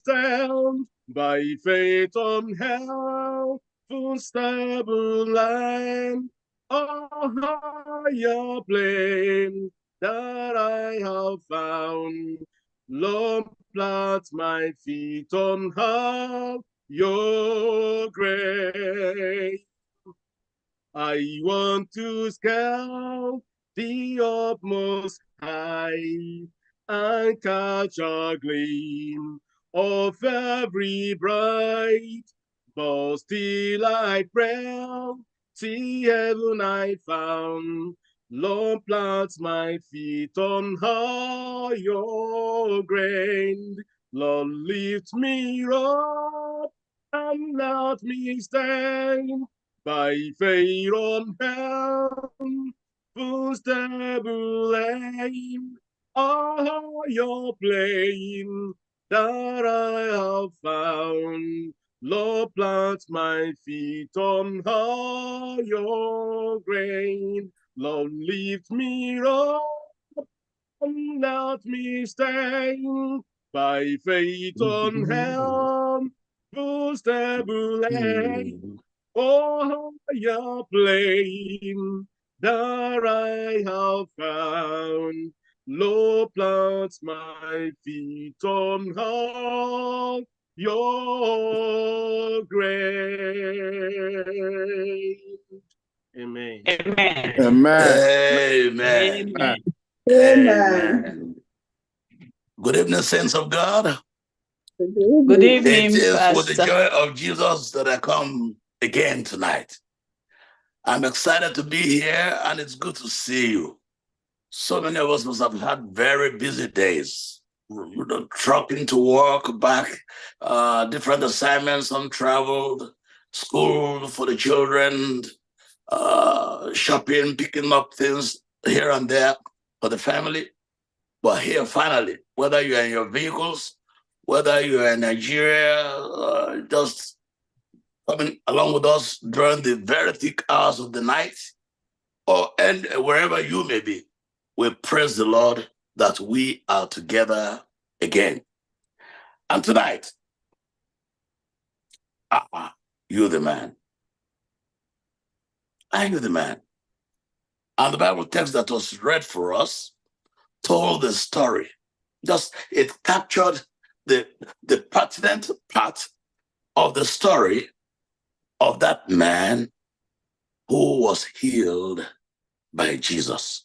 stand by faith on heaven's stable land. A higher plane that I have found. Lord, plant my feet on your grace. I want to scale the utmost high and catch a gleam of every bright, but still I pray, see heaven I found. Lord, plant my feet on higher ground. Lord, lift me up and let me stand by faith on heaven, full stable aim. Oh, your plane that I have found. Lord, plant my feet on higher ground. Lord, lift me up and let me stand by faith on heaven, full stable aim. Oh, your plane that I have found. Lord, plant my feet on your grave. Amen. Amen. Amen. Amen. Amen. Amen. Good evening, saints of God. Good It evening, is with the Pastor. joy of Jesus that I come again tonight. I'm excited to be here, and it's good to see you. So many of us must have had very busy days, trucking to work, back, different assignments, some traveled, school for the children, shopping, picking up things here and there for the family. But here, finally, whether you're in your vehicles, whether you're in Nigeria, just coming along with us during the very thick hours of the night, and wherever you may be, we praise the Lord that we are together again. And tonight, you the man. Are you the man? And the Bible text that was read for us told the story. Just it captured the pertinent part of the story of that man who was healed by Jesus.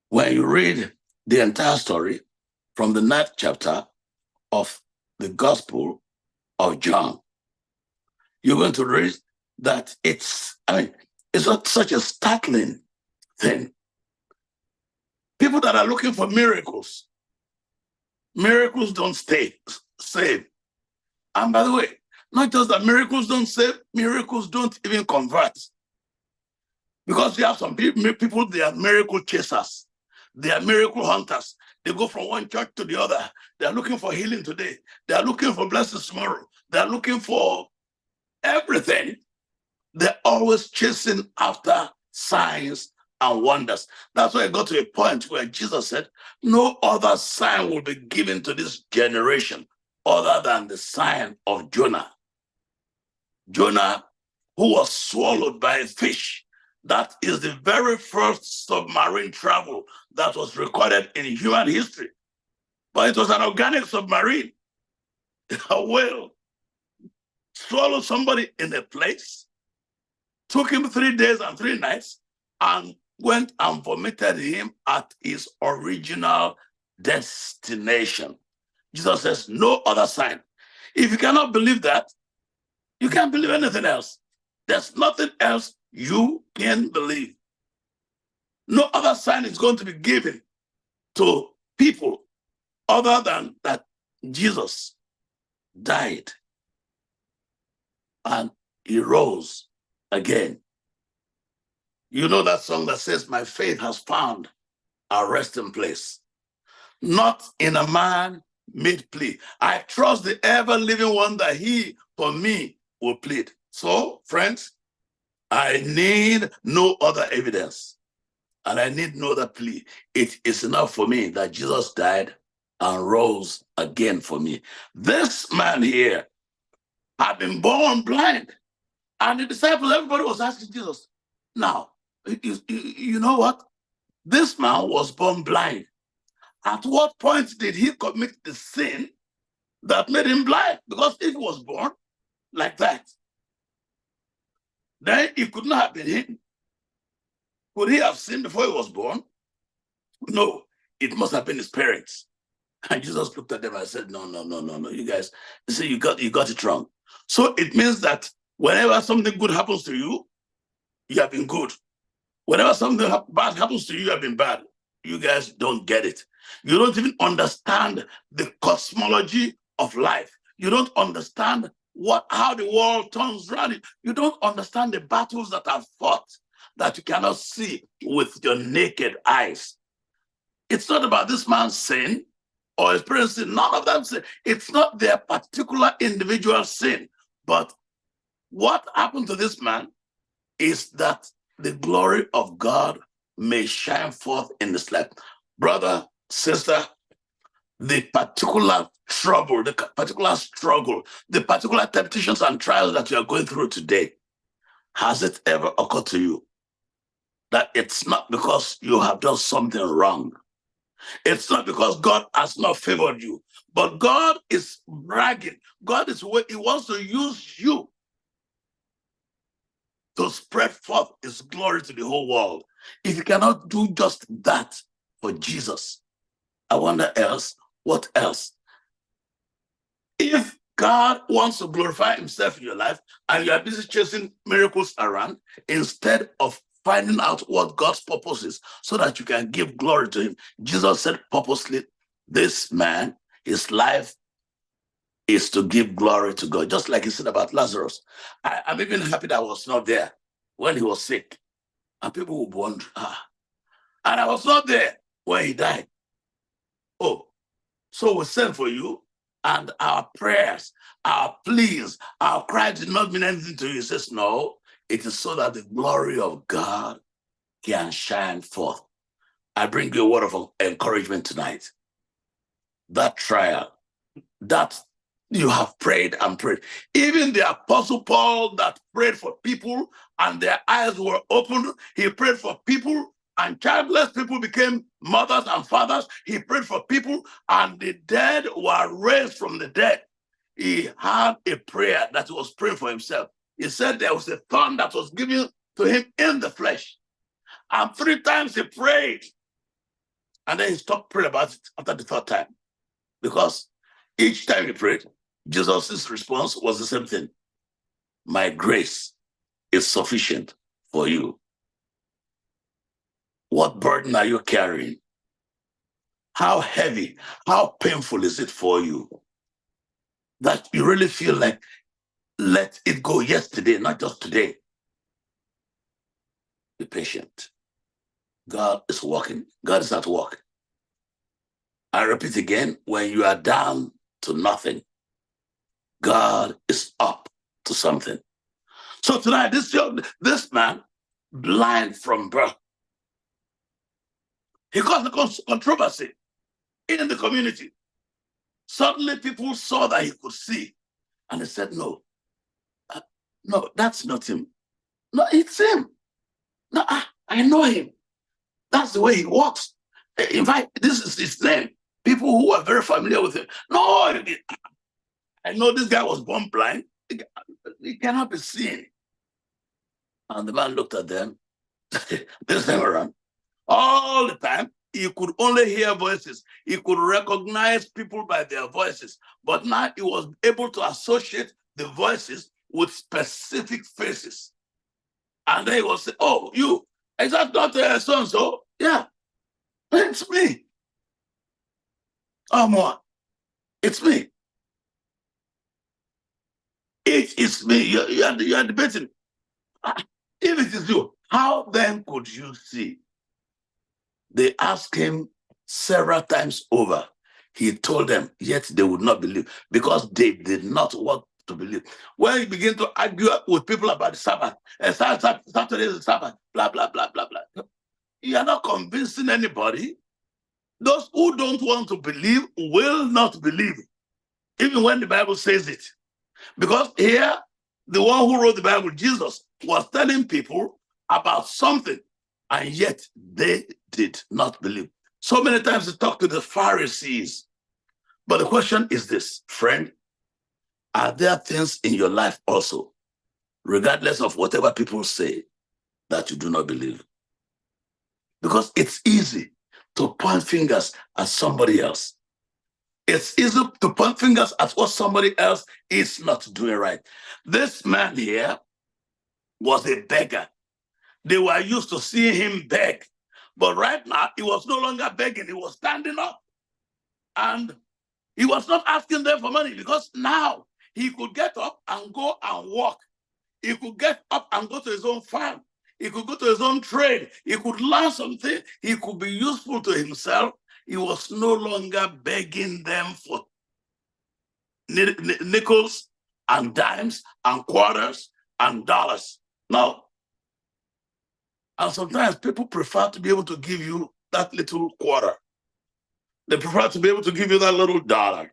When you read the entire story from the 9th chapter of the Gospel of John, you're going to read that it's not such a startling thing. People that are looking for miracles don't save. And by the way, not just that miracles don't save, miracles don't even convert. Because you have some people, they are miracle chasers. They are miracle hunters. They go from one church to the other. They are looking for healing today. They are looking for blessings tomorrow. They are looking for everything. They're always chasing after signs and wonders. That's why it got to a point where Jesus said, no other sign will be given to this generation other than the sign of Jonah. Jonah, who was swallowed by a fish. That is the very first submarine travel that was recorded in human history. But it was an organic submarine. A whale swallowed somebody in a place, took him 3 days and 3 nights, and went and vomited him at his original destination. Jesus says, no other sign. If you cannot believe that, you can't believe anything else. There's nothing else you can believe. No other sign is going to be given to people other than that Jesus died and he rose again. You know that song that says, my faith has found a resting place, not in a man made plea. I trust the ever-living one that he, for me, will plead. So, friends, I need no other evidence, and I need no other plea. It is enough for me that Jesus died and rose again for me. This man here had been born blind. And the disciples, everybody was asking Jesus, now, you know what? This man was born blind. At what point did he commit the sin that made him blind? Because if he was born like that, then he could not have been him. Could he have sinned before he was born? No, it must have been his parents. And Jesus looked at them and said, no, you guys, you see, you got it wrong. So it means that whenever something good happens to you, you have been good. Whenever something bad happens to you, you have been bad. You guys don't get it. You don't even understand the cosmology of life. You don't understand how the world turns around. You don't understand the battles that are fought that you cannot see with your naked eyes. It's not about this man's sin or his parents' sin. None of them sin. It's not their particular individual sin. But what happened to this man is that the glory of God may shine forth in this life. Brother, sister, the particular trouble, the particular struggle, the particular temptations and trials that you are going through today, has it ever occurred to you that it's not because you have done something wrong? It's not because God has not favored you, but God is bragging. God is where He wants to use you to spread forth His glory to the whole world. If you cannot do just that for Jesus, I wonder what else? If God wants to glorify Himself in your life and you are busy chasing miracles around instead of finding out what God's purpose is so that you can give glory to Him, Jesus said purposely, this man, his life is to give glory to God, just like He said about Lazarus. I'm even happy that I was not there when he was sick. And people would wonder, and I was not there when he died. Oh, so we sent for you, and our prayers, our pleas, our cries did not mean anything to you. He says, no, it is so that the glory of God can shine forth. I bring you a word of encouragement tonight. That trial, that you have prayed and prayed. Even the Apostle Paul that prayed for people and their eyes were opened, he prayed for people and childless people became mothers and fathers. He prayed for people and the dead were raised from the dead. He had a prayer that he was praying for himself. He said there was a thorn that was given to him in the flesh. And 3 times he prayed. And then he stopped praying about it after the 3rd time. Because each time he prayed, Jesus' response was the same thing. My grace is sufficient for you. What burden are you carrying? How heavy, how painful is it for you that you really feel like, let it go yesterday, not just today? Be patient. God is working. God is at work. I repeat again, when you are down to nothing, God is up to something. So tonight, this man, blind from birth, he caused a controversy in the community. Suddenly, people saw that he could see, and they said, no, that's not him. No, it's him. No, I know him. That's the way he walks. In fact, this is his name. People who are very familiar with him. No, I know this guy was born blind. He cannot be seen. And the man looked at them this time around. All the time, he could only hear voices. He could recognize people by their voices. But now he was able to associate the voices with specific faces. And then he was saying, oh, you, is that not so-and-so? Yeah, it's me. Oh, more. It's me. It is me. You are debating. If it is you, how then could you see? They asked him several times over. He told them, yet they would not believe because they did not want to believe. When he began to argue with people about the Sabbath, Saturday is the Sabbath, blah, blah, blah, blah, blah. You are not convincing anybody. Those who don't want to believe will not believe, even when the Bible says it. Because here, the one who wrote the Bible, Jesus, was telling people about something, and yet they did not believe. So many times he talked to the Pharisees. But the question is this, friend, are there things in your life also, regardless of whatever people say, that you do not believe? Because it's easy to point fingers at somebody else. It's easy to point fingers at what somebody else is not doing right. This man here was a beggar. They were used to seeing him beg. But right now, he was no longer begging. He was standing up. And he was not asking them for money, because now he could get up and go and walk. He could get up and go to his own farm. He could go to his own trade. He could learn something. He could be useful to himself. He was no longer begging them for nickels and dimes and quarters and dollars. No. And sometimes people prefer to be able to give you that little quarter. They prefer to be able to give you that little dollar.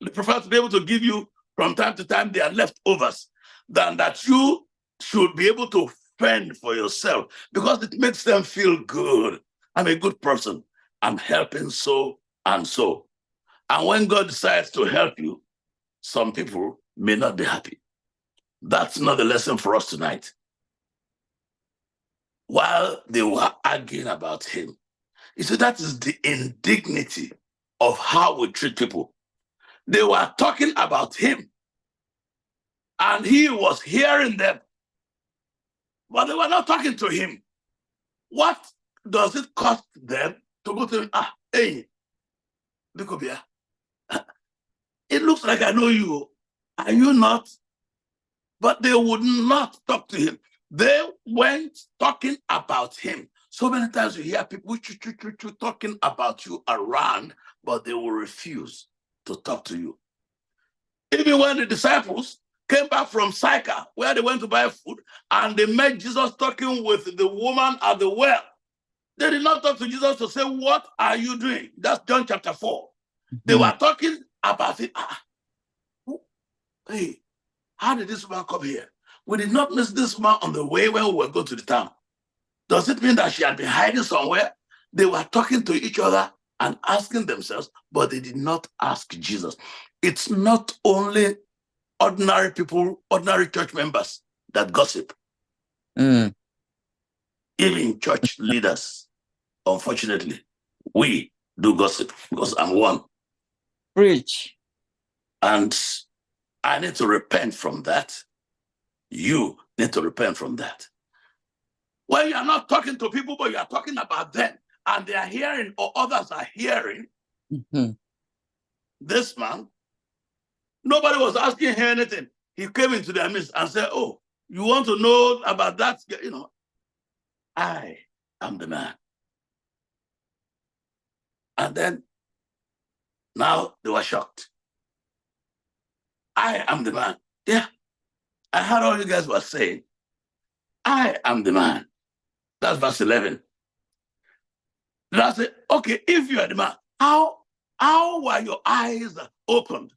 They prefer to be able to give you from time to time their leftovers, than that you should be able to fend for yourself, because it makes them feel good. I'm a good person. I'm helping so and so. And when God decides to help you, some people may not be happy. That's not the lesson for us tonight. While they were arguing about him, you see, that is the indignity of how we treat people. They were talking about him, and he was hearing them, but they were not talking to him. What does it cost them to go to him? Hey, Bikobia, it looks like I know you. Are you not? But they would not talk to him. They went talking about him. So many times you hear people talking about you around, but they will refuse to talk to you. Even when the disciples came back from Sychar, where they went to buy food, and they met Jesus talking with the woman at the well, they did not talk to Jesus to say, what are you doing? That's John chapter 4. They were talking about it. Hey, how did this woman come here? We did not miss this woman on the way when we were going to the town. Does it mean that she had been hiding somewhere? They were talking to each other and asking themselves, but they did not ask Jesus. It's not only ordinary people, ordinary church members that gossip. Even church leaders, unfortunately, we do gossip, because I'm one. Preach. And I need to repent from that. You need to repent from that. When you are not talking to people, but you are talking about them, and they are hearing, or others are hearing, this man, nobody was asking him anything. He came into their midst and said, oh, you want to know about that? You know, I am the man. And then, now they were shocked. I am the man. Yeah, I heard all you guys were saying. I am the man. That's verse 11. Then I said, okay, if you are the man, how were your eyes opened?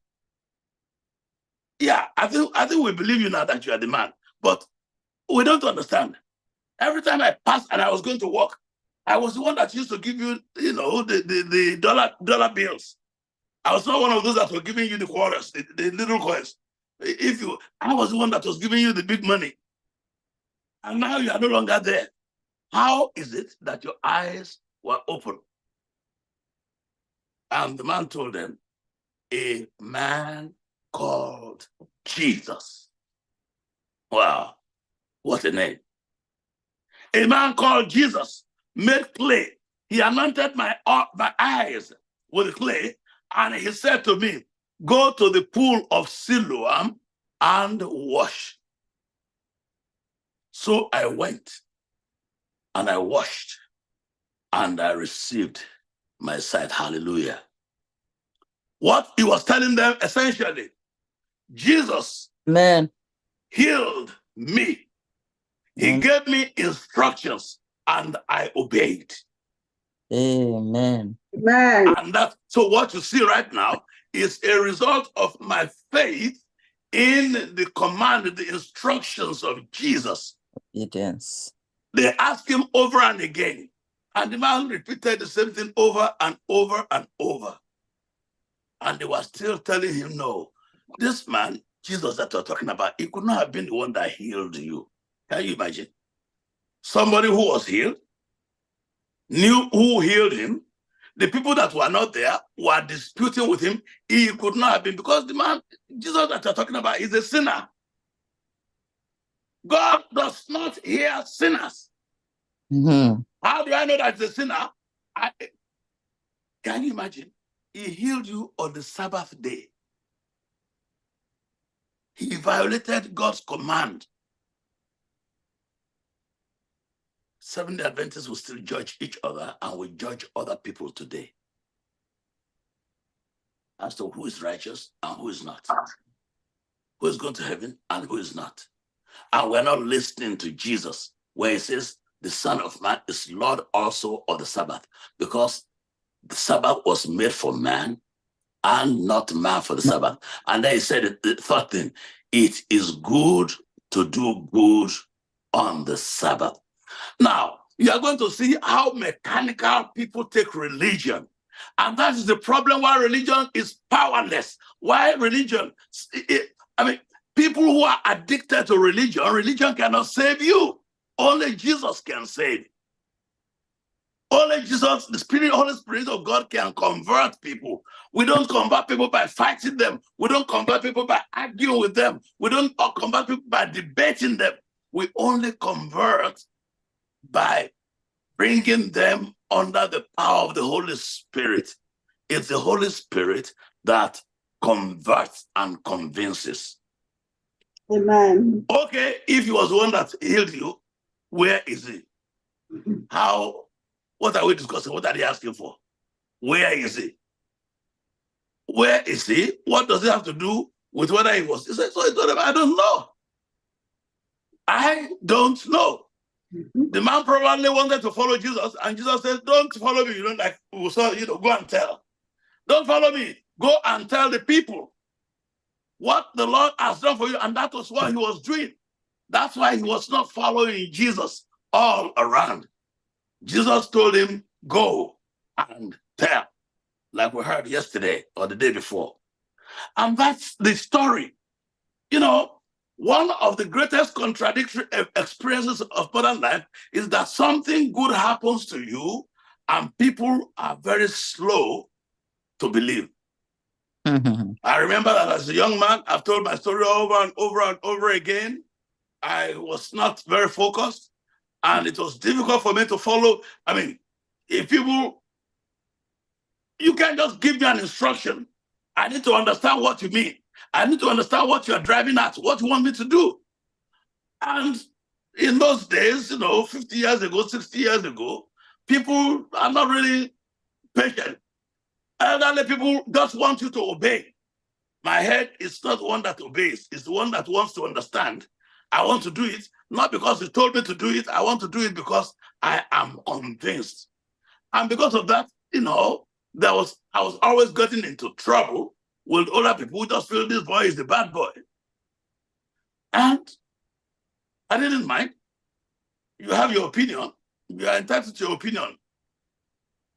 Yeah, I think we believe you now that you are the man, but we don't understand. Every time I passed and I was going to work, I was the one that used to give you, the dollar bills. I was not one of those that were giving you the quarters, the little coins. I was the one that was giving you the big money. And now you are no longer there. How is it that your eyes were open? And the man told them, a man called Jesus. Wow, what a name. A man called Jesus made clay. He anointed my eyes with clay, and he said to me, go to the pool of Siloam and wash. So I went and I washed and I received my sight. Hallelujah. What he was telling them essentially, Jesus healed me. He gave me instructions and I obeyed. Amen. Amen. And that, so what you see right now is a result of my faith in the command, the instructions of Jesus. Obedience. They asked him over and again, and the man repeated the same thing over and over and over. And they were still telling him, no, this man, Jesus that you're talking about, he could not have been the one that healed you. Can you imagine? Somebody who was healed, knew who healed him. The people that were not there were disputing with him. He could not have been, because the man, Jesus that you're talking about, is a sinner. God does not hear sinners. Mm-hmm. How do I know that he's a sinner? Can you imagine? He healed you on the Sabbath day. He violated God's command. Seventh-day Adventists will still judge each other and will judge other people today as to who is righteous and who is not, who is going to heaven and who is not. And we're not listening to Jesus, where he says the Son of Man is Lord also of the Sabbath, because the Sabbath was made for man and not man for the Sabbath. And then he said the third thing, it is good to do good on the Sabbath. Now, you are going to see how mechanical people take religion. And that is the problem why religion is powerless. Why religion? People who are addicted to religion, religion cannot save you. Only Jesus can save. Only Jesus, the Spirit, Holy Spirit of God can convert people. We don't convert people by fighting them. We don't convert people by arguing with them. We don't convert people by debating them. We only convert by bringing them under the power of the Holy Spirit. It's the Holy Spirit that converts and convinces. Amen. Okay, if he was the one that healed you, where is he? How? What are we discussing? What are they asking for? Where is he? Where is he? What does it have to do with whether he was? He said, so I don't know. I don't know. The man probably wanted to follow Jesus, and Jesus said, don't follow me. You don't like, so, go and tell. Don't follow me. Go and tell the people what the Lord has done for you. And that was what he was doing. That's why he was not following Jesus all around. Jesus told him, go and tell, like we heard yesterday or the day before. And that's the story. One of the greatest contradictory experiences of modern life is that something good happens to you and people are very slow to believe. I remember that as a young man, I've told my story over and over and over again. I was not very focused and it was difficult for me to follow. If people, you can't just give me an instruction. I need to understand what you mean. I need to understand what you're driving at, what you want me to do. And in those days, 50 years ago, 60 years ago, people are not really patient. Elderly people just want you to obey. My head is not the one that obeys. It's the one that wants to understand. I want to do it, not because you told me to do it. I want to do it because I am convinced. And because of that, I was always getting into trouble with older people who just feel this boy is the bad boy. And I didn't mind. You have your opinion. You are entitled to your opinion.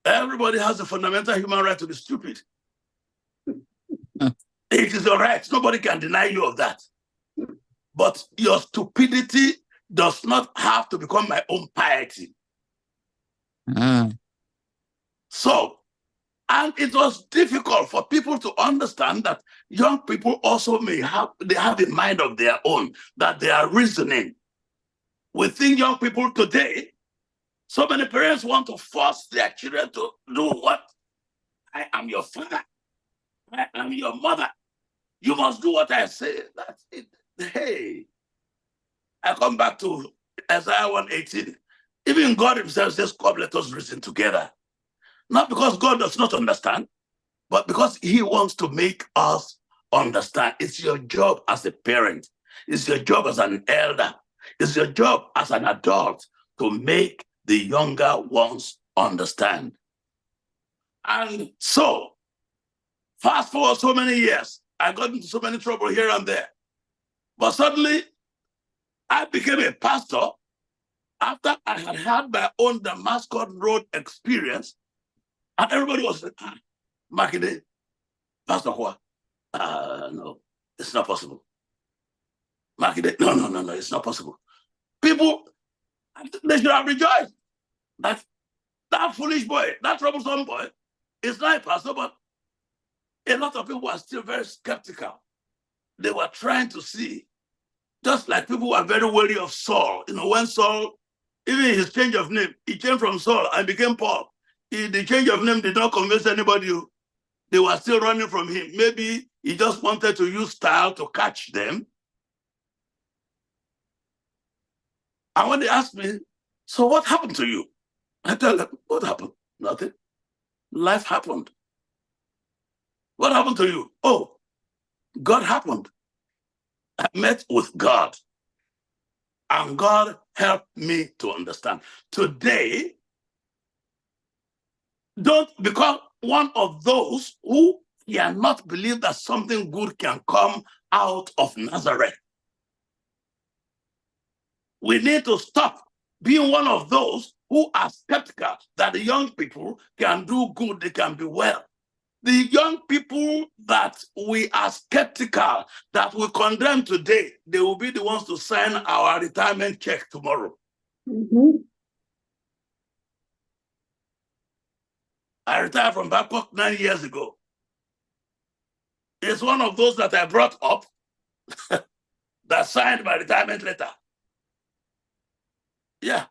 Everybody has a fundamental human right to be stupid. It is your right. Nobody can deny you of that. But your stupidity does not have to become my own piety. So, and it was difficult for people to understand that young people also have a mind of their own, that they are reasoning. We think young people today, so many parents want to force their children to do what? I am your father. I am your mother. You must do what I say. That's it. Hey, I come back to Isaiah 1:18. Even God himself says, come, let us reason together. Not because God does not understand, but because he wants to make us understand. It's your job as a parent. It's your job as an elder. It's your job as an adult to make the younger ones understand. And so, fast forward so many years, I got into so many trouble here and there. But suddenly, I became a pastor after I had had my own Damascus Road experience. And everybody was like, Makinde, Pastor Kwa, no, it's not possible. Makinde, no, it's not possible. People, they should have rejoiced that foolish boy, that troublesome boy, is not a pastor, but a lot of people are still very skeptical. They were trying to see, just like people were very wary of Saul. You know, when Saul, even his change of name, he changed from Saul and became Paul. The change of name did not convince anybody. They were still running from him. Maybe he just wanted to use style to catch them. And when they asked me, so what happened to you? I tell them, what happened? Nothing. Life happened. What happened to you? Oh, God happened. I met with God. And God helped me to understand. Today, don't become one of those who cannot believe that something good can come out of Nazareth. We need to stop being one of those who are skeptical that the young people can do good, they can be well. The young people that we are skeptical, that we condemn today, they will be the ones to sign our retirement check tomorrow. I retired from Babcock 9 years ago. It's one of those that I brought up that signed my retirement letter. Yeah.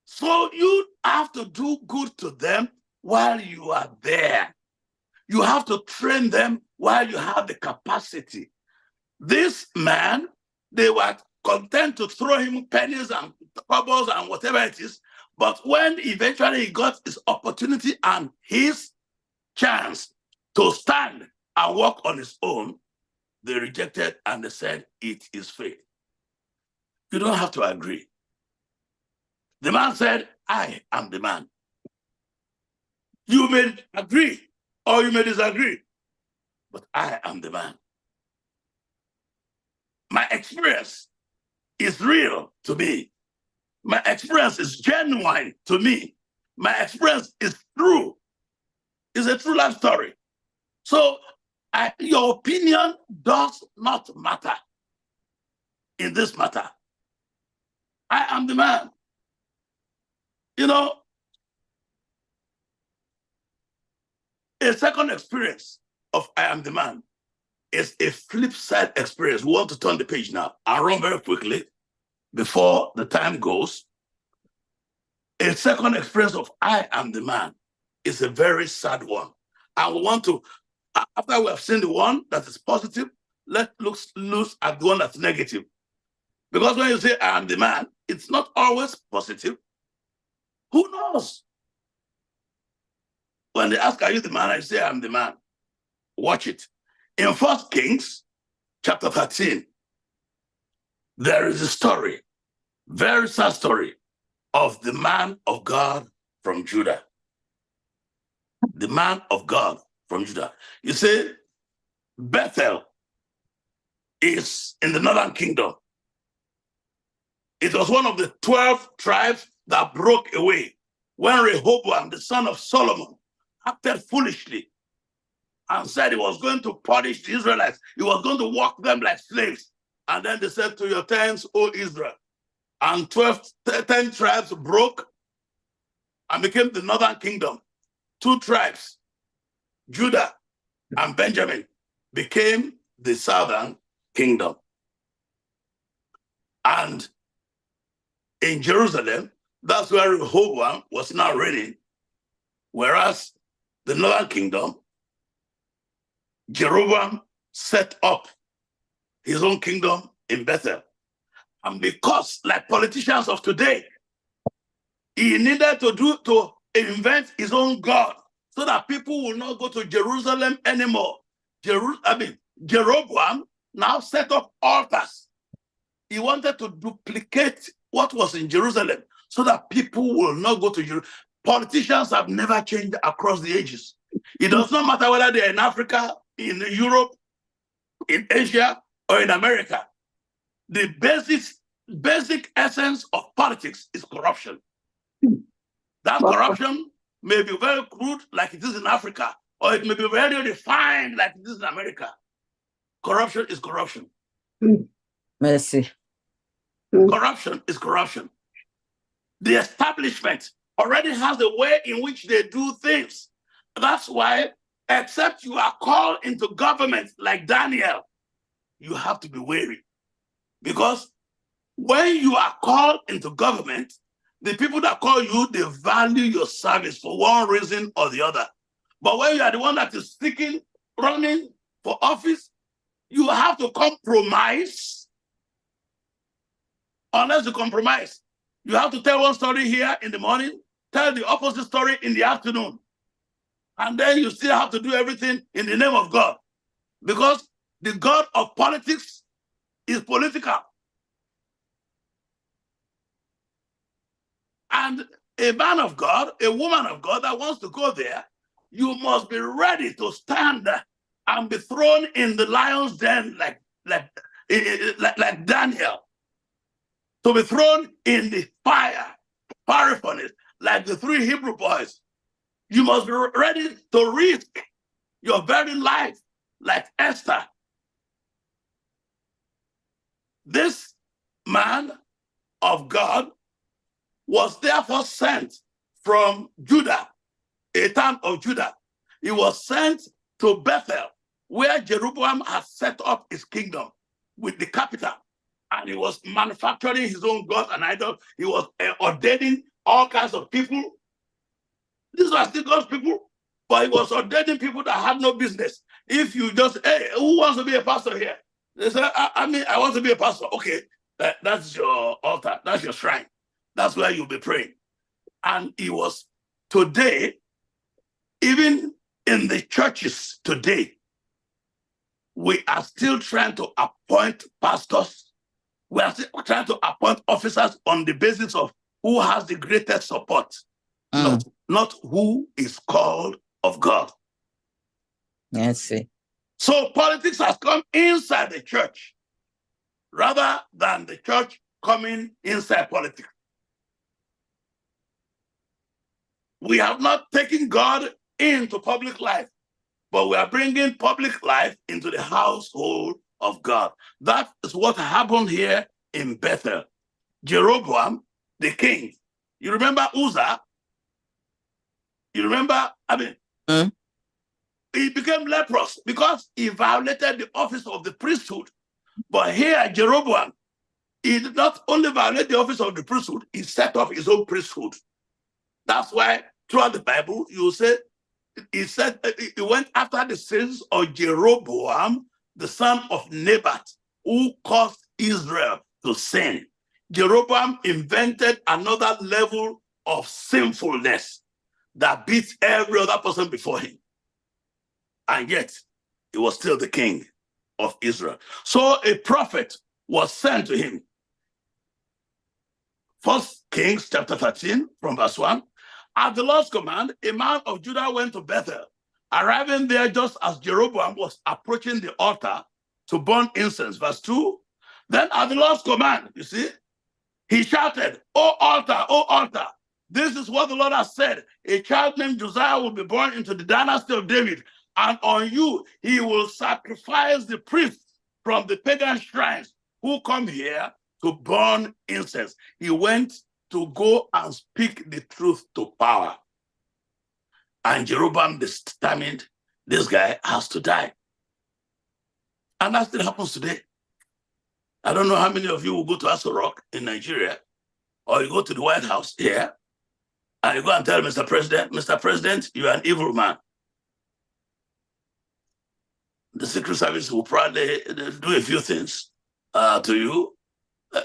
So you have to do good to them while you are there. You have to train them while you have the capacity. This man, they were content to throw him pennies and cobbles and whatever it is. But when eventually he got his opportunity and his chance to stand and walk on his own, they rejected and they said, it is fate. You don't have to agree. The man said, I am the man. You may agree or you may disagree, but I am the man. My experience is real to me. My experience is genuine to me. My experience is true. It's a true life story. So your opinion does not matter in this matter. I am the man. You know, a second experience of I am the man is a flip side experience. We want to turn the page now. I'll run very quickly before the time goes. A second experience of I am the man is a very sad one. And we want to, after we have seen the one that is positive, let's look at the one that's negative. Because when you say I am the man, it's not always positive. Who knows? When they ask, are you the man? I say, I'm the man. Watch it. In 1 Kings chapter 13, there is a story, very sad story, of the man of God from Judah. The man of God from Judah. You see, Bethel is in the northern kingdom. It was one of the 12 tribes that broke away when Rehoboam, the son of Solomon, acted foolishly and said he was going to punish the Israelites. He was going to walk them like slaves. And then they said, to your tents, O Israel. And 10 tribes broke and became the northern kingdom. 2 tribes, Judah and Benjamin, became the southern kingdom. And in Jerusalem, that's where Rehoboam was now reigning, whereas the northern kingdom, Jeroboam set up his own kingdom in Bethel. And because, like politicians of today, he needed to invent his own God so that people will not go to Jerusalem anymore. Jeroboam now set up altars. He wanted to duplicate what was in Jerusalem so that people will not go to Europe. Politicians have never changed across the ages. It does not matter whether they're in Africa, in Europe, in Asia, or in America. The basic essence of politics is corruption. That corruption may be very crude like it is in Africa, or it may be very refined like it is in America. Corruption is corruption. Mercy. Corruption is corruption. The establishment already has the way in which they do things. That's why, except you are called into government like Daniel, you have to be wary. Because when you are called into government, the people that call you, they value your service for one reason or the other. But when you are the one that is seeking, running for office, you have to compromise. Unless you compromise, you have to tell one story here in the morning, tell the opposite story in the afternoon. And then you still have to do everything in the name of God. Because the God of politics is political. And a man of God, a woman of God that wants to go there, you must be ready to stand and be thrown in the lion's den like Daniel. To be thrown in the fire furnace like the 3 Hebrew boys. You must be ready to risk your very life like Esther. This man of God was therefore sent from Judah, a town of Judah. He was sent to Bethel, where Jeroboam had set up his kingdom with the capital. And he was manufacturing his own gods and idols. He was ordaining all kinds of people. These were still God's people, but he was ordaining people that had no business. If you just, hey, who wants to be a pastor here? They say, I want to be a pastor. Okay, that's your altar. That's your shrine. That's where you'll be praying. And he was today, even in the churches today, we are still trying to appoint pastors. We are still trying to appoint officers on the basis of who has the greatest support, not who is called of God. Yes. So politics has come inside the church rather than the church coming inside politics. We have not taken God into public life, but we are bringing public life into the household of God. That is what happened here in Bethel. Jeroboam, the king. You remember Uzzah? You remember, he became leprous because he violated the office of the priesthood. But here, Jeroboam, he did not only violate the office of the priesthood, he set up his own priesthood. That's why throughout the Bible, you say, he said he went after the sins of Jeroboam, the son of Nebat, who caused Israel to sin. Jeroboam invented another level of sinfulness that beats every other person before him. And yet, he was still the king of Israel. So a prophet was sent to him. 1 Kings chapter 13 from verse 1. At the Lord's command, a man of Judah went to Bethel, arriving there just as Jeroboam was approaching the altar to burn incense. Verse 2. Then at the Lord's command, you see, he shouted, "O altar, this is what the Lord has said. A child named Josiah will be born into the dynasty of David, and on you he will sacrifice the priests from the pagan shrines who come here to burn incense." He went to go and speak the truth to power. And Jeroboam determined this guy has to die. And that still happens today. I don't know how many of you will go to Aso Rock in Nigeria, or you go to the White House here, and you go and tell Mr. President, you are an evil man. The Secret Service will probably do a few things to you.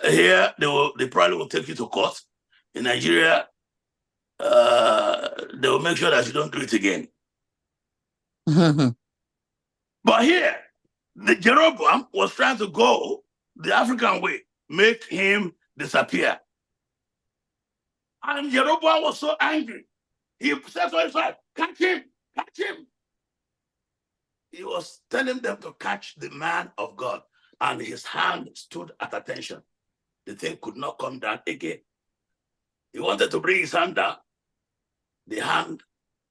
Here, they probably will take you to court. In Nigeria, they will make sure that you don't do it again. But here, the Jeroboam was trying to go the African way, make him disappear. And Jeroboam was so angry. He said to his wife, catch him, catch him. He was telling them to catch the man of God, and his hand stood at attention. The thing could not come down again. He wanted to bring his hand down. The hand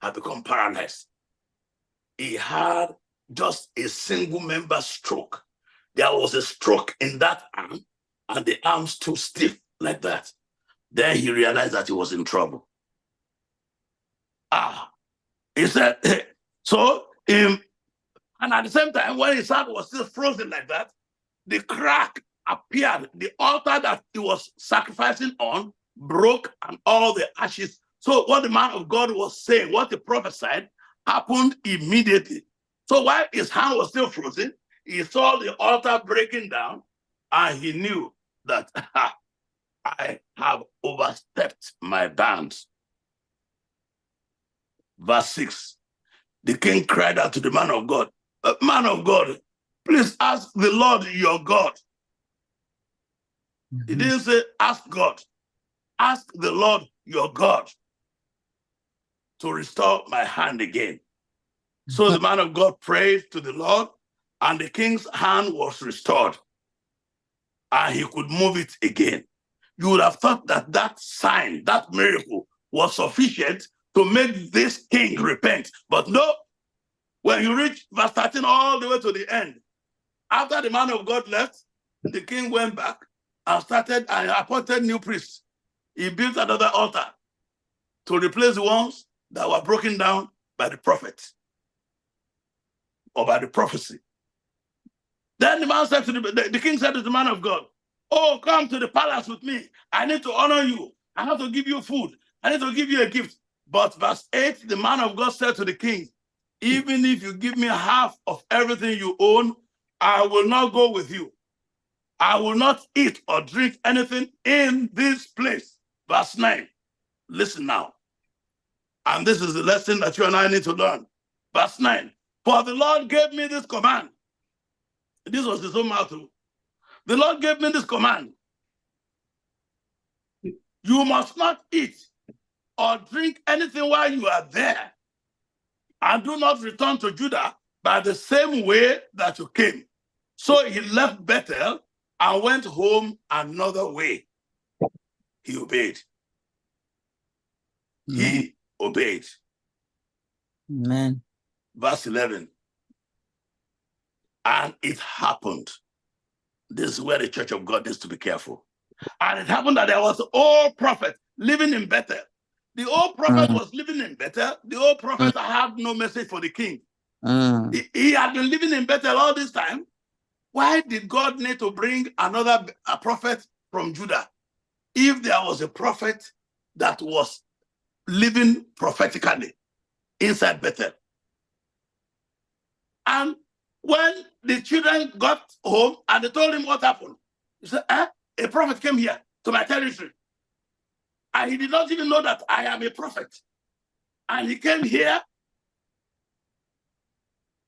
had become paralyzed. He had just a single member stroke. There was a stroke in that arm, and the arm stood stiff like that. Then he realized that he was in trouble. He said, and at the same time, when his hand was still frozen like that, the crack appeared. The altar that he was sacrificing on broke, and all the ashes. So what the man of God was saying, what he prophesied, happened immediately. So while his hand was still frozen, he saw the altar breaking down, and he knew that I have overstepped my bounds. Verse 6, the king cried out to the man of God, man of God, please ask the Lord your God. He didn't say ask God. Ask the Lord your God to restore my hand again. So the man of God prayed to the Lord, and the king's hand was restored, and he could move it again. You would have thought that that sign, that miracle, was sufficient to make this king repent. But no, when you reach verse 13 all the way to the end, after the man of God left, the king went back and started and appointed new priests. He built another altar to replace the ones that were broken down by the prophet or by the prophecy. Then the man said to the king said to the man of God, oh, come to the palace with me. I need to honor you. I have to give you food. I need to give you a gift. But verse 8, the man of God said to the king, even if you give me half of everything you own, I will not go with you. I will not eat or drink anything in this place. Verse 9, listen now. And this is the lesson that you and I need to learn. Verse 9, for the Lord gave me this command. This was his own mouth. The Lord gave me this command. You must not eat or drink anything while you are there, and do not return to Judah by the same way that you came. So he left Bethel and went home another way. He obeyed. He obeyed. Amen. Verse 11. And it happened. This is where the church of God needs to be careful. And it happened that there was an old prophet living in Bethel. The old prophet was living in Bethel. The old prophet had no message for the king. He had been living in Bethel all this time. Why did God need to bring a prophet from Judah if there was a prophet that was living prophetically inside Bethel? And when the children got home and they told him what happened, he said, a prophet came here to my territory. And he did not even know that I am a prophet. And he came here.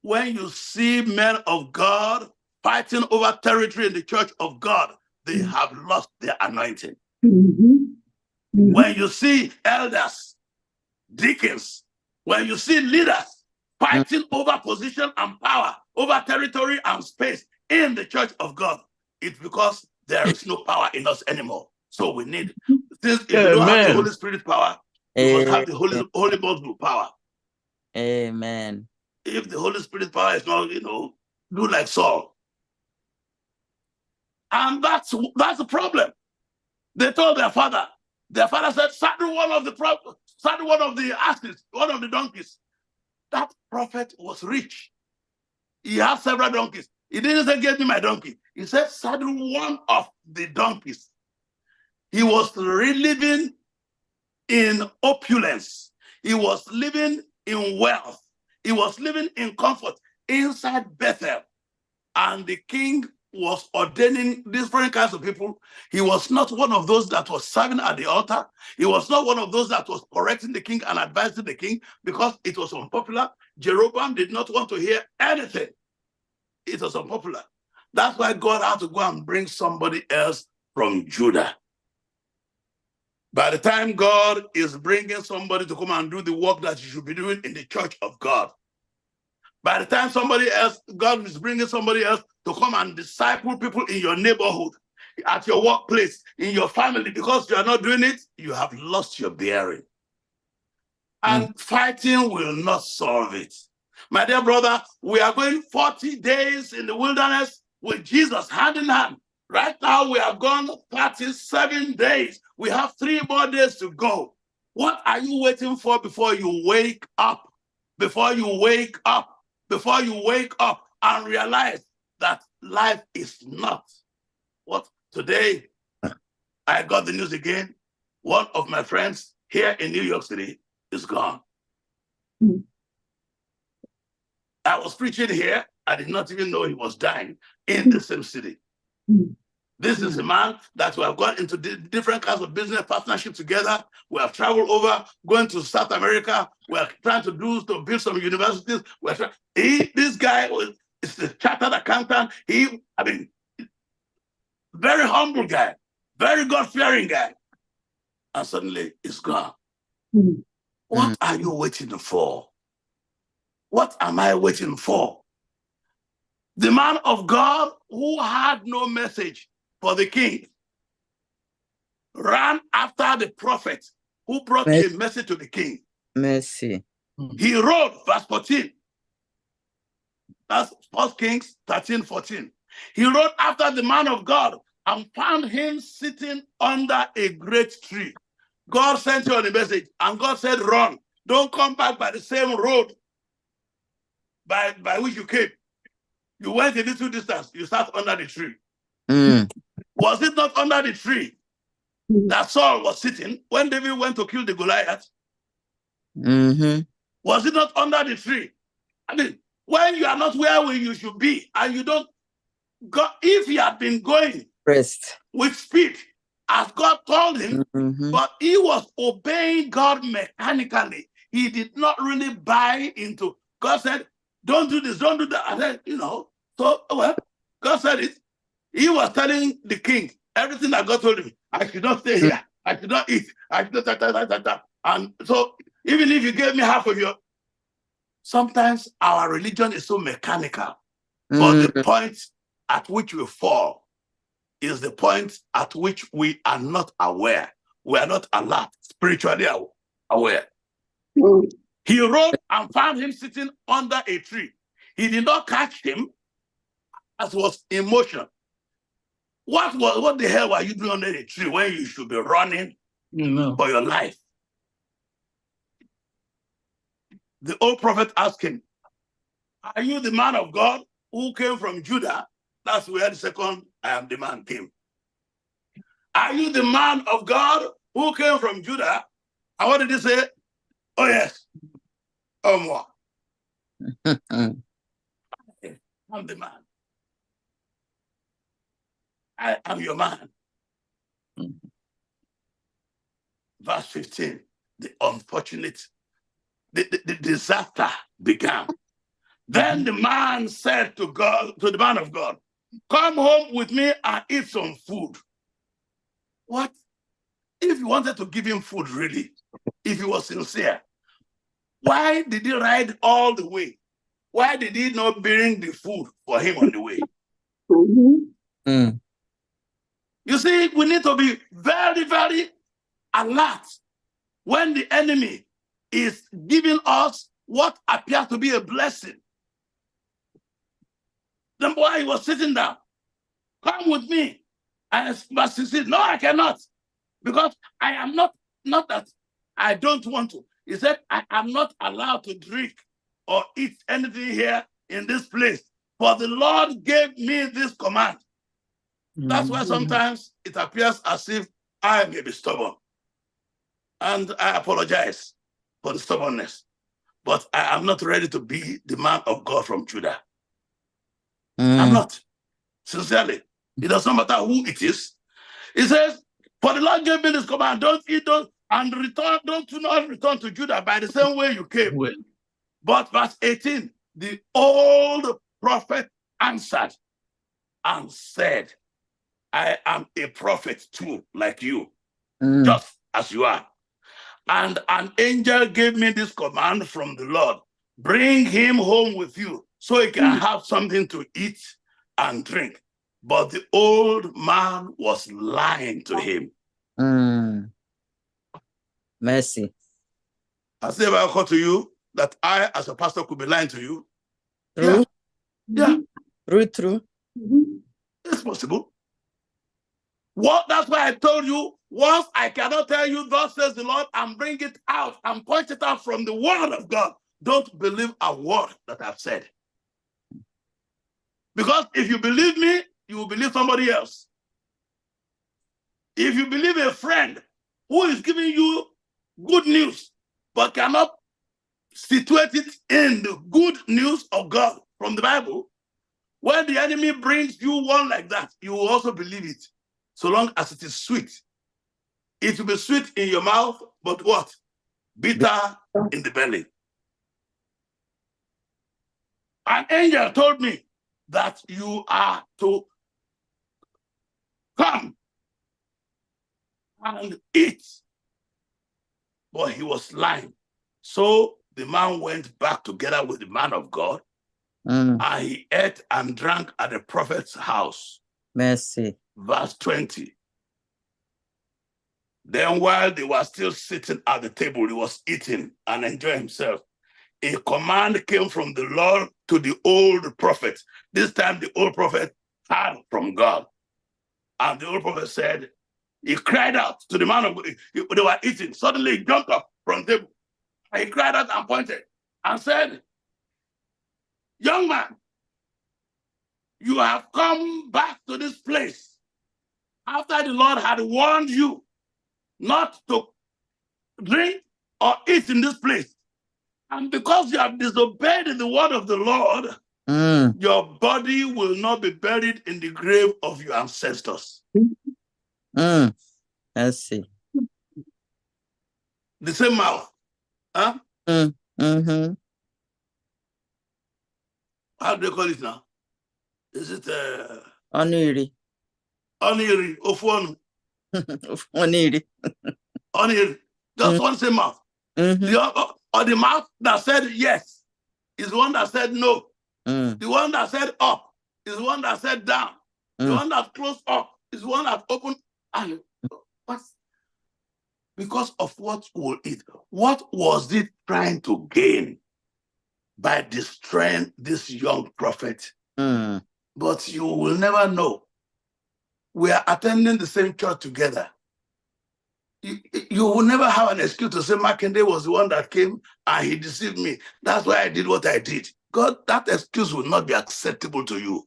When you see men of God fighting over territory in the church of God, they have lost their anointing. When you see elders, deacons, when you see leaders fighting over position and power, over territory and space in the church of God, it's because there is no power in us anymore. So we need, since if you don't have the Holy Spirit power, you must have the Holy Ghost power. Amen. If the Holy Spirit power is not, do like Saul. And that's the problem. They told their father said, saddle one of the asses, one of the donkeys. That prophet was rich. He had several donkeys. He didn't say, give me my donkey. He said, saddle one of the donkeys. He was living in opulence. He was living in wealth. He was living in comfort inside Bethel. And the king was ordaining different kinds of people. He was not one of those that was serving at the altar. He was not one of those that was correcting the king and advising the king because it was unpopular. Jeroboam did not want to hear anything. It was unpopular. That's why God had to go and bring somebody else from Judah. By the time God is bringing somebody to come and do the work that you should be doing in the church of God, by the time somebody else, God is bringing somebody else to come and disciple people in your neighborhood, at your workplace, in your family, because you are not doing it, you have lost your bearing. And fighting will not solve it. My dear brother, we are going 40 days in the wilderness with Jesus hand in hand. Right now, we have gone 37 days. We have 3 more days to go. What are you waiting for before you wake up? Before you wake up? Before you wake up and realize that life is not what today I got the news again. One of my friends here in New York City is gone. I was preaching here. I did not even know he was dying in the same city. This is a man that we have gone into different kinds of business partnership together. We have traveled over, going to South America. We are trying to build some universities. This guy is a chartered accountant. Very humble guy, very God-fearing guy. And suddenly he's gone. What are you waiting for? What am I waiting for? The man of God who had no message for the king ran after the prophet who brought a message to the king. Mercy. He wrote, verse 14. That's 1 Kings 13:14. He wrote after the man of God and found him sitting under a great tree. God sent you on a message, and God said, run. Don't come back by the same road by which you came. You went a little distance, you sat under the tree. Was it not under the tree that Saul was sitting when David went to kill the Goliath? Was it not under the tree? I mean, when you are not where you should be, and you don't go, if he had been going with speed, as God told him, but he was obeying God mechanically. He did not really buy into. God said, don't do this, don't do that. And then, so, well, God said it. He was telling the king everything that God told him. I should not stay here. I should not eat. I should not. And so, even if you gave me half of your. Sometimes our religion is so mechanical. But the point at which we fall is the point at which we are not aware. We are not alert, spiritually aware. He rode and found him sitting under a tree. He did not catch him, as was emotion. What the hell were you doing under a tree when you should be running for your life? The old prophet asked him, are you the man of God who came from Judah? That's where the second I am the man came. Are you the man of God who came from Judah? And what did he say? Oh, yes. Oh, more. I'm the man. I am your man. Verse 15, the unfortunate, the disaster began. Then the man said to the man of God, come home with me and eat some food. What? If you wanted to give him food, really, if he was sincere, why did he ride all the way? Why did he not bring the food for him on the way? You see, we need to be very, very alert when the enemy is giving us what appears to be a blessing. The boy was sitting down. Come with me. And he said, no, I cannot. Because I am not that I don't want to. He said, I am not allowed to drink or eat anything here in this place. For the Lord gave me this command. That's why sometimes it appears as if I may be stubborn. And I apologize for the stubbornness. But I am not ready to be the man of God from Judah. I'm not. Sincerely. It does not matter who it is. He says, for the Lord gave me this command, don't eat those, and do not return to Judah by the same way you came. But verse 18, the old prophet answered and said, I am a prophet too, like you. Just as you are. And an angel gave me this command from the Lord. Bring him home with you so he can have something to eat and drink. But the old man was lying to him. Mercy. Has it ever occurred to you that I, as a pastor, could be lying to you? True. Yeah. True. It's possible. That's why I told you, once I cannot tell you, thus says the Lord, and bring it out and point it out from the word of God. Don't believe a word that I've said. Because if you believe me, you will believe somebody else. If you believe a friend who is giving you good news, but cannot situate it in the good news of God from the Bible, when the enemy brings you one like that, you will also believe it, so long as it is sweet. It will be sweet in your mouth, but what? Bitter in the belly. An angel told me that you are to come and eat. But he was lying. So the man went back together with the man of God, and he ate and drank at the prophet's house. Mercy. Verse 20. Then while they were still sitting at the table, he was eating and enjoying himself. A command came from the Lord to the old prophet. This time the old prophet heard from God. And the old prophet said, he cried out to the man of God. They were eating. Suddenly he jumped up from the table. And he cried out and pointed and said, young man, you have come back to this place after the Lord had warned you not to drink or eat in this place. And because you have disobeyed the word of the Lord, your body will not be buried in the grave of your ancestors. Let's see. The same mouth. Huh? How do they call it now? Is it Oniri. Oniri? Ofonu? Oniri. Oniri. Just one same mouth. Or the mouth that said yes is the one that said no. The one that said up is the one that said down. The one that closed up is the one that opened. And what? Because of what will it? What was it trying to gain by destroying this young prophet? But you will never know. We are attending the same church together. You will never have an excuse to say Makinde was the one that came and he deceived me. That's why I did what I did. God, that excuse will not be acceptable to you.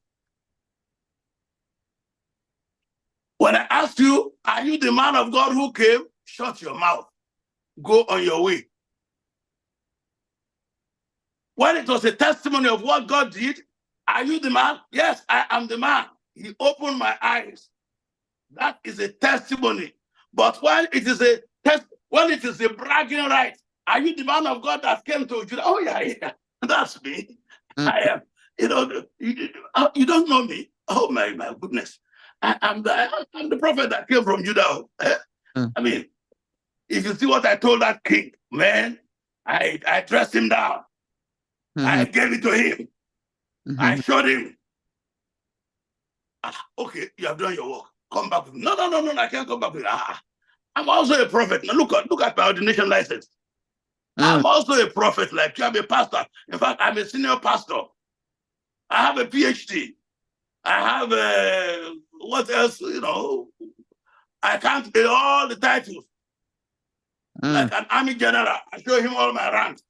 When I asked you, are you the man of God who came? Shut your mouth. Go on your way. When it was a testimony of what God did, are you the man? Yes, I am the man. He opened my eyes. That is a testimony. But when it is a bragging right, are you the man of God that came to Judah? Oh yeah, that's me. I am. You don't know me. Oh my goodness. I'm the prophet that came from Judah. I mean, if you see what I told that king, man, I dressed him down. I gave it to him. I showed him. Okay, you have done your work. Come back with me. No, I can't come back with you. I'm also a prophet. Now look at my ordination license. I'm also a prophet like you. I'm a pastor. In fact, I'm a senior pastor. I have a PhD. I have what else, I can't get all the titles. Like an army general. I show him all my ranks.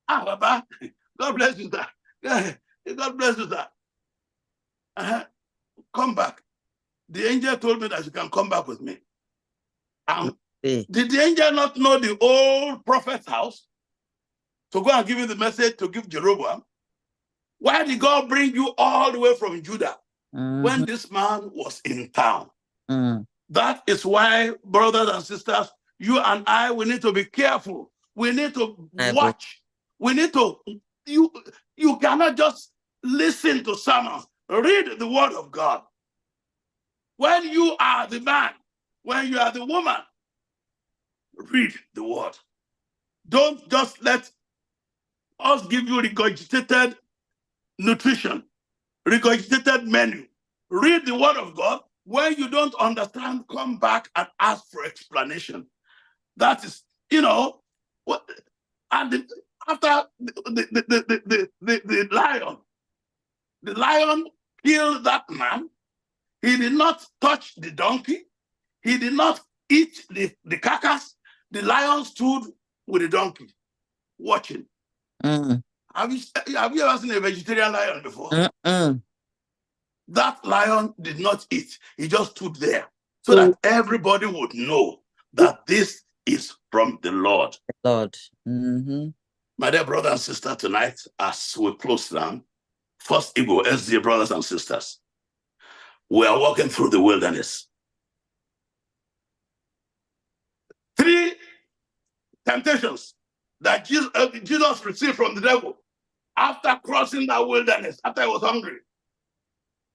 Baba, God bless you, sir. God bless you, sir. Come back. The angel told me that you can come back with me. Did the angel not know the old prophet's house to go and give you the message to give Jeroboam? Why did God bring you all the way from Judah when this man was in town? That is why, brothers and sisters, you and I, we need to be careful. We need to watch. We need to, you cannot just listen to sermons. Read the word of God. When you are the man, when you are the woman, read the word. Don't just let us give you regurgitated nutrition, regurgitated menu. Read the word of God. When you don't understand, come back and ask for explanation. That is, what. And after the lion killed that man. He did not touch the donkey. He did not eat the carcass. The lion stood with the donkey, watching. Mm. Have you ever seen a vegetarian lion before? Mm-mm. That lion did not eat. He just stood there so that everybody would know that this is from the Lord. Lord. Mm-hmm. My dear brother and sister, tonight, as we close down, first Igbo SDA brothers and sisters, we are walking through the wilderness. 3 temptations that Jesus received from the devil after crossing that wilderness, after he was hungry.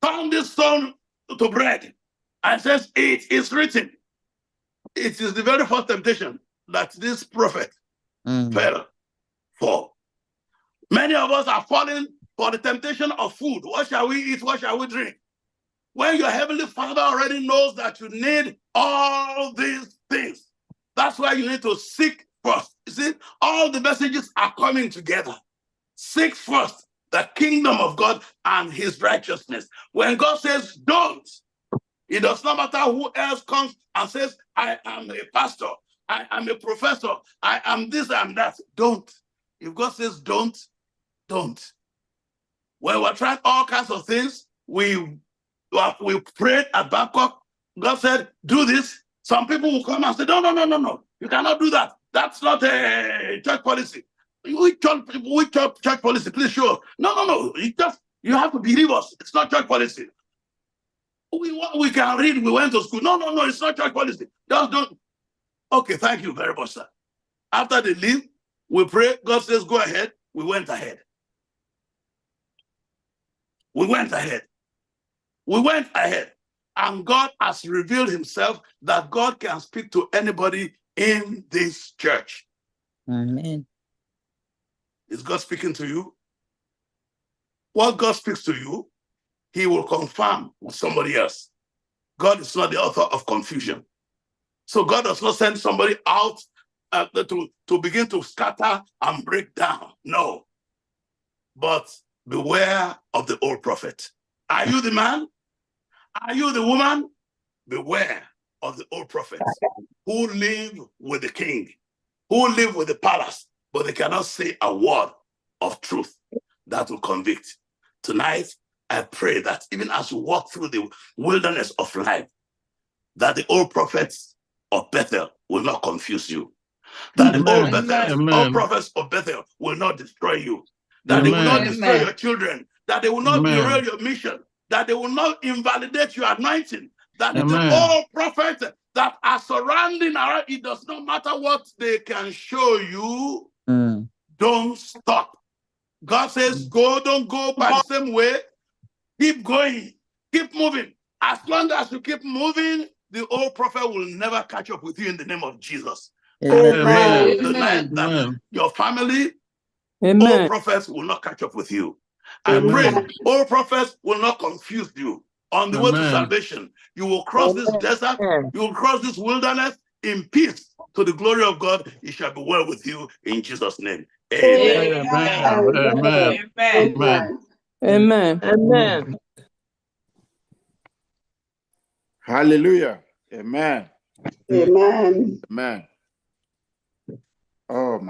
Turn this stone to bread and says, it is written. It is the very first temptation that this prophet fell for. Many of us are falling for the temptation of food. What shall we eat? What shall we drink? When your heavenly Father already knows that you need all these things. That's why you need to seek first. You see, all the messages are coming together. Seek first the kingdom of God and his righteousness. When God says don't, it does not matter who else comes and says, I am a pastor, I am a professor, I am this and that. Don't. If God says don't. When we're trying all kinds of things, we prayed at Bangkok. God said, do this. Some people will come and say, no. You cannot do that. That's not a church policy. Which church policy? Please show. No. You have to believe us. It's not church policy. We can read. We went to school. No. It's not church policy. Just don't. Okay, thank you very much, sir. After they leave, we pray. God says, go ahead. We went ahead. And God has revealed himself that God can speak to anybody in this church. Amen. Is God speaking to you? What God speaks to you, he will confirm with somebody else. God is not the author of confusion. So God does not send somebody out to begin to scatter and break down. No. But beware of the old prophet. Are you the man? Are you the woman? Beware of the old prophets who live with the king, who live with the palace, but they cannot say a word of truth that will convict. Tonight, I pray that even as you walk through the wilderness of life, that the old prophets of Bethel will not confuse you. That the old prophets of Bethel will not destroy you. That they will not destroy your children. That they will not derail your mission. That they will not invalidate your anointing. That the old prophets that are surrounding around, it does not matter what they can show you. Don't stop. God says, don't go by the same way. Keep going. Keep moving. As long as you keep moving, the old prophet will never catch up with you in the name of Jesus. Amen. Tonight that your family, old prophets will not catch up with you. I pray old prophets will not confuse you on the way to salvation. You will cross this desert, you will cross this wilderness in peace to the glory of God. It shall be well with you in Jesus' name. Amen. Amen. Hallelujah. Amen. Amen. Amen. Oh my.